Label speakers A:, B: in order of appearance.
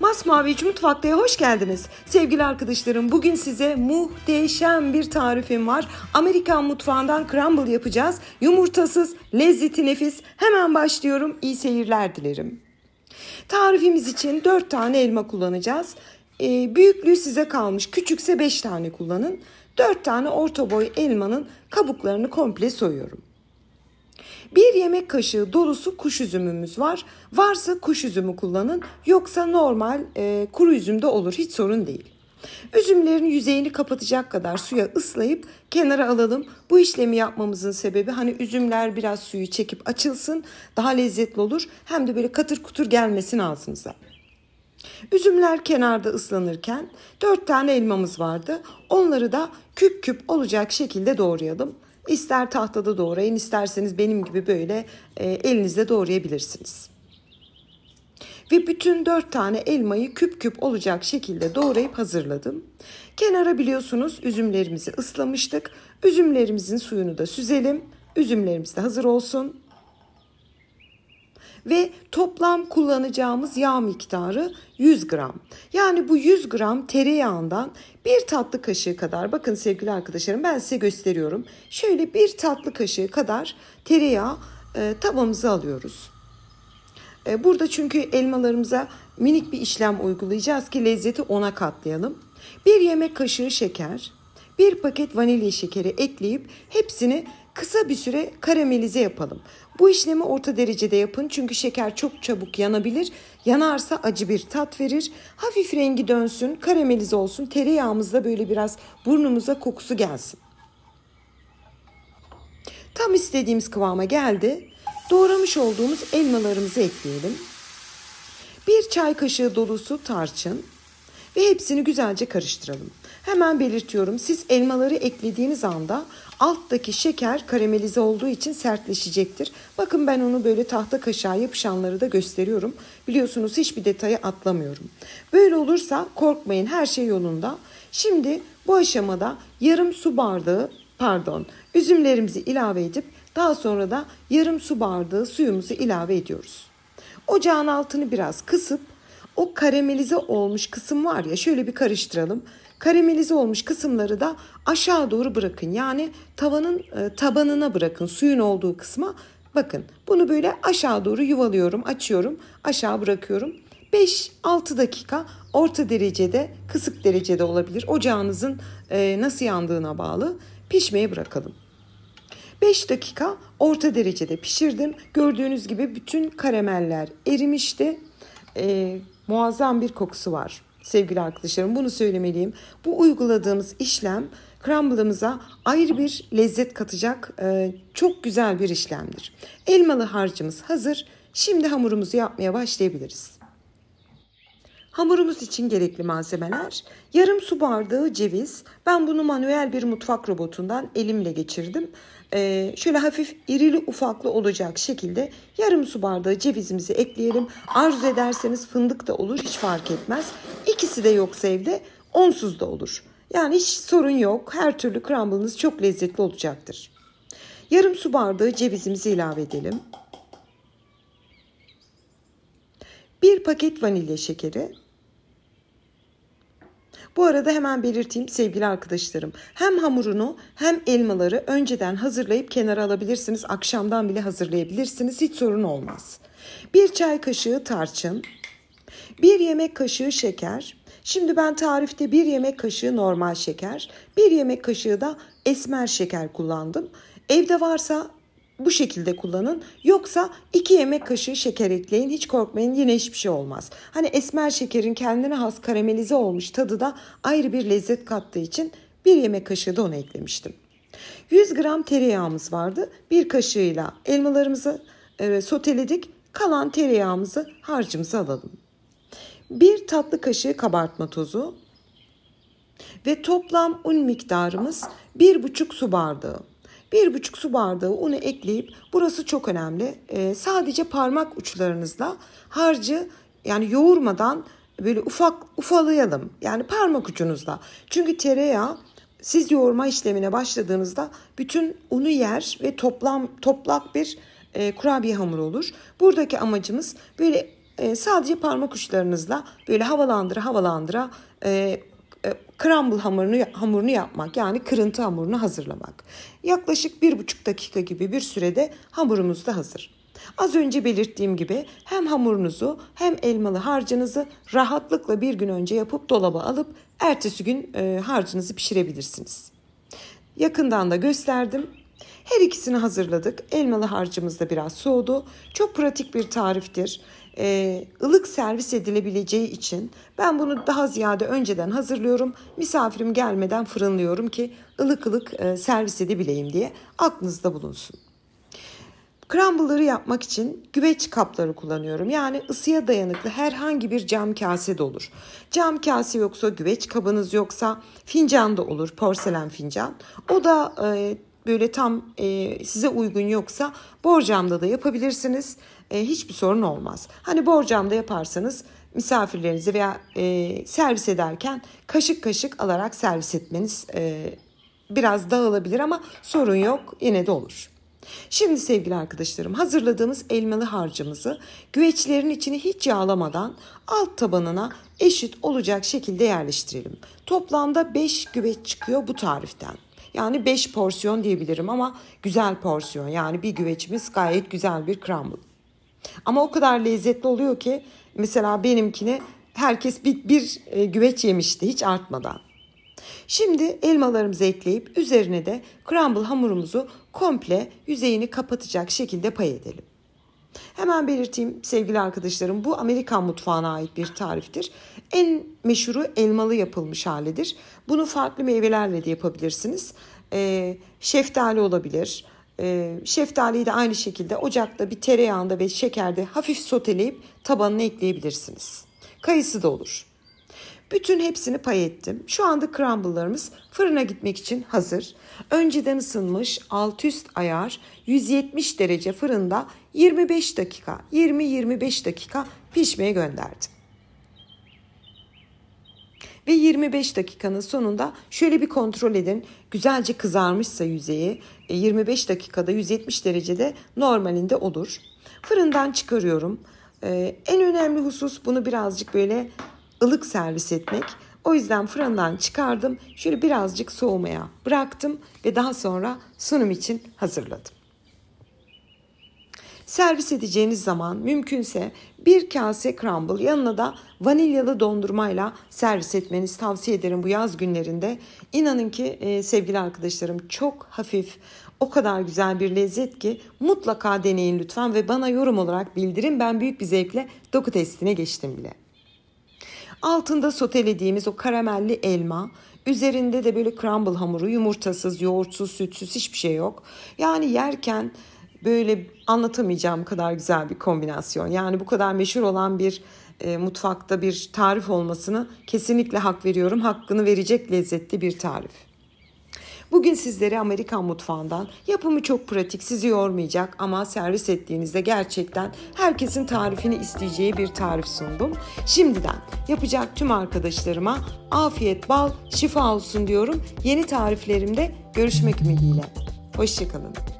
A: Masmavi Mutfak'ta hoş geldiniz. Sevgili arkadaşlarım, bugün size muhteşem bir tarifim var. Amerikan mutfağından crumble yapacağız. Yumurtasız, lezzeti nefis. Hemen başlıyorum. İyi seyirler dilerim. Tarifimiz için 4 tane elma kullanacağız. Büyüklüğü size kalmış. Küçükse 5 tane kullanın. 4 tane orta boy elmanın kabuklarını komple soyuyorum. 1 yemek kaşığı dolusu kuş üzümümüz var. Varsa kuş üzümü kullanın. Yoksa normal kuru üzüm de olur. Hiç sorun değil. Üzümlerin yüzeyini kapatacak kadar suya ıslayıp kenara alalım. Bu işlemi yapmamızın sebebi hani üzümler biraz suyu çekip açılsın. Daha lezzetli olur. Hem de böyle katır kutur gelmesin ağzımıza. Üzümler kenarda ıslanırken 4 tane elmamız vardı. Onları da küp küp olacak şekilde doğrayalım. İster tahtada doğrayın, isterseniz benim gibi böyle elinizle doğrayabilirsiniz. Ve bütün 4 tane elmayı küp küp olacak şekilde doğrayıp hazırladım. Kenara biliyorsunuz üzümlerimizi ıslamıştık. Üzümlerimizin suyunu da süzelim. Üzümlerimiz de hazır olsun. Ve toplam kullanacağımız yağ miktarı 100 gram. Yani bu 100 gram tereyağından 1 tatlı kaşığı kadar, bakın sevgili arkadaşlarım ben size gösteriyorum. Şöyle 1 tatlı kaşığı kadar tereyağı tavamıza alıyoruz. Burada çünkü elmalarımıza minik bir işlem uygulayacağız ki lezzeti 10'a katlayalım. 1 yemek kaşığı şeker, 1 paket vanilya şekeri ekleyip hepsini kısa bir süre karamelize yapalım. Bu işlemi orta derecede yapın çünkü şeker çok çabuk yanabilir. Yanarsa acı bir tat verir. Hafif rengi dönsün, karamelize olsun. Tereyağımız da böyle biraz burnumuza kokusu gelsin. Tam istediğimiz kıvama geldi. Doğramış olduğumuz elmalarımızı ekleyelim. 1 çay kaşığı dolusu tarçın ve hepsini güzelce karıştıralım. Hemen belirtiyorum, siz elmaları eklediğiniz anda alttaki şeker karamelize olduğu için sertleşecektir. Bakın ben onu böyle tahta kaşığa yapışanları da gösteriyorum. Biliyorsunuz hiçbir detayı atlamıyorum. Böyle olursa korkmayın, her şey yolunda. Şimdi bu aşamada yarım su bardağı üzümlerimizi ilave edip daha sonra da yarım su bardağı suyumuzu ilave ediyoruz. Ocağın altını biraz kısıp o karamelize olmuş kısım var ya, şöyle bir karıştıralım. Karamelize olmuş kısımları da aşağı doğru bırakın. Yani tavanın tabanına bırakın, suyun olduğu kısma. Bakın bunu böyle aşağı doğru yuvalıyorum, açıyorum, aşağı bırakıyorum. 5-6 dakika orta derecede, kısık derecede olabilir. Ocağınızın nasıl yandığına bağlı pişmeye bırakalım. 5 dakika orta derecede pişirdim. Gördüğünüz gibi bütün karameller erimişti. Muazzam bir kokusu var. Sevgili arkadaşlarım, bunu söylemeliyim. Bu uyguladığımız işlem crumble'ımıza ayrı bir lezzet katacak çok güzel bir işlemdir. Elmalı harcımız hazır. Şimdi hamurumuzu yapmaya başlayabiliriz. Hamurumuz için gerekli malzemeler: yarım su bardağı ceviz. Ben bunu manuel bir mutfak robotundan elimle geçirdim. Şöyle hafif irili ufaklı olacak şekilde yarım su bardağı cevizimizi ekleyelim. Arzu ederseniz fındık da olur, hiç fark etmez. İkisi de yoksa evde onsuz da olur. Yani hiç sorun yok. Her türlü crumble'ınız çok lezzetli olacaktır. Yarım su bardağı cevizimizi ilave edelim. 1 paket vanilya şekeri. Bu arada hemen belirteyim sevgili arkadaşlarım. Hem hamurunu hem elmaları önceden hazırlayıp kenara alabilirsiniz. Akşamdan bile hazırlayabilirsiniz. Hiç sorun olmaz. 1 çay kaşığı tarçın. 1 yemek kaşığı şeker. Şimdi ben tarifte 1 yemek kaşığı normal şeker, 1 yemek kaşığı da esmer şeker kullandım. Evde varsa bu şekilde kullanın. Yoksa 2 yemek kaşığı şeker ekleyin. Hiç korkmayın, yine hiçbir şey olmaz. Hani esmer şekerin kendine has karamelize olmuş tadı da ayrı bir lezzet kattığı için 1 yemek kaşığı da onu eklemiştim. 100 gram tereyağımız vardı. 1 kaşığıyla elmalarımızı soteledik. Kalan tereyağımızı, harcımızı alalım. 1 tatlı kaşığı kabartma tozu ve toplam un miktarımız 1,5 su bardağı. 1,5 su bardağı unu ekleyip, burası çok önemli, sadece parmak uçlarınızla harcı, yani yoğurmadan böyle ufalayalım. Yani parmak ucunuzla. Çünkü tereyağı siz yoğurma işlemine başladığınızda bütün unu yer ve toplak bir kurabiye hamuru olur. Buradaki amacımız böyle Sadece parmak uçlarınızla böyle havalandıra crumble hamurunu yapmak, yani kırıntı hamurunu hazırlamak. Yaklaşık 1,5 dakika gibi bir sürede hamurumuz da hazır. Az önce belirttiğim gibi hem hamurunuzu hem elmalı harcınızı rahatlıkla bir gün önce yapıp dolaba alıp ertesi gün harcınızı pişirebilirsiniz. Yakından da gösterdim. Her ikisini hazırladık. Elmalı harcımız da biraz soğudu. Çok pratik bir tariftir. Ilık servis edilebileceği için ben bunu daha ziyade önceden hazırlıyorum. Misafirim gelmeden fırınlıyorum ki ılık ılık servis edebileyim diye aklınızda bulunsun. Crumble'ları yapmak için güveç kapları kullanıyorum. Yani ısıya dayanıklı herhangi bir cam kase de olur. Cam kase yoksa, güveç kabınız yoksa fincan da olur, porselen fincan. O da böyle tam size uygun yoksa borcamda da yapabilirsiniz. Hiçbir sorun olmaz. Hani borcamda yaparsanız misafirlerinize veya servis ederken kaşık kaşık alarak servis etmeniz biraz dağılabilir ama sorun yok, yine de olur. Şimdi sevgili arkadaşlarım, hazırladığımız elmalı harcımızı güveçlerin içini hiç yağlamadan alt tabanına eşit olacak şekilde yerleştirelim. Toplamda 5 güveç çıkıyor bu tariften. Yani 5 porsiyon diyebilirim ama güzel porsiyon. Yani bir güveçimiz gayet güzel bir crumble. Ama o kadar lezzetli oluyor ki mesela benimkine herkes bir güveç yemişti hiç artmadan. Şimdi elmalarımızı ekleyip üzerine de crumble hamurumuzu komple yüzeyini kapatacak şekilde pay edelim. Hemen belirteyim sevgili arkadaşlarım, bu Amerikan mutfağına ait bir tariftir. En meşhuru elmalı yapılmış halidir. Bunu farklı meyvelerle de yapabilirsiniz. Şeftali olabilir. Şeftaliyi de aynı şekilde ocakta bir tereyağında ve şekerde hafif soteleyip tabanına ekleyebilirsiniz. Kayısı da olur. Bütün hepsini pay ettim. Şu anda crumble'larımız fırına gitmek için hazır. Önceden ısınmış alt üst ayar 170 derece fırında 25 dakika, 20-25 dakika pişmeye gönderdim. Ve 25 dakikanın sonunda şöyle bir kontrol edin. Güzelce kızarmışsa yüzeyi 25 dakikada 170 derecede normalinde olur. Fırından çıkarıyorum. En önemli husus bunu birazcık böyle ılık servis etmek. O yüzden fırından çıkardım. Şöyle birazcık soğumaya bıraktım ve daha sonra sunum için hazırladım. Servis edeceğiniz zaman mümkünse bir kase crumble, yanına da vanilyalı dondurmayla servis etmenizi tavsiye ederim bu yaz günlerinde. İnanın ki sevgili arkadaşlarım, çok hafif, o kadar güzel bir lezzet ki mutlaka deneyin lütfen ve bana yorum olarak bildirin. Ben büyük bir zevkle doku testine geçtim bile. Altında sotelediğimiz o karamelli elma, üzerinde de böyle crumble hamuru, yumurtasız, yoğurtsuz, sütsüz, hiçbir şey yok. Yani yerken böyle anlatamayacağım kadar güzel bir kombinasyon. Yani bu kadar meşhur olan bir mutfakta bir tarif olmasını kesinlikle hak veriyorum. Hakkını verecek lezzetli bir tarif. Bugün sizlere Amerikan mutfağından, yapımı çok pratik, sizi yormayacak ama servis ettiğinizde gerçekten herkesin tarifini isteyeceği bir tarif sundum. Şimdiden yapacak tüm arkadaşlarıma afiyet, bal, şifa olsun diyorum. Yeni tariflerimde görüşmek ümidiyle. Hoşça kalın.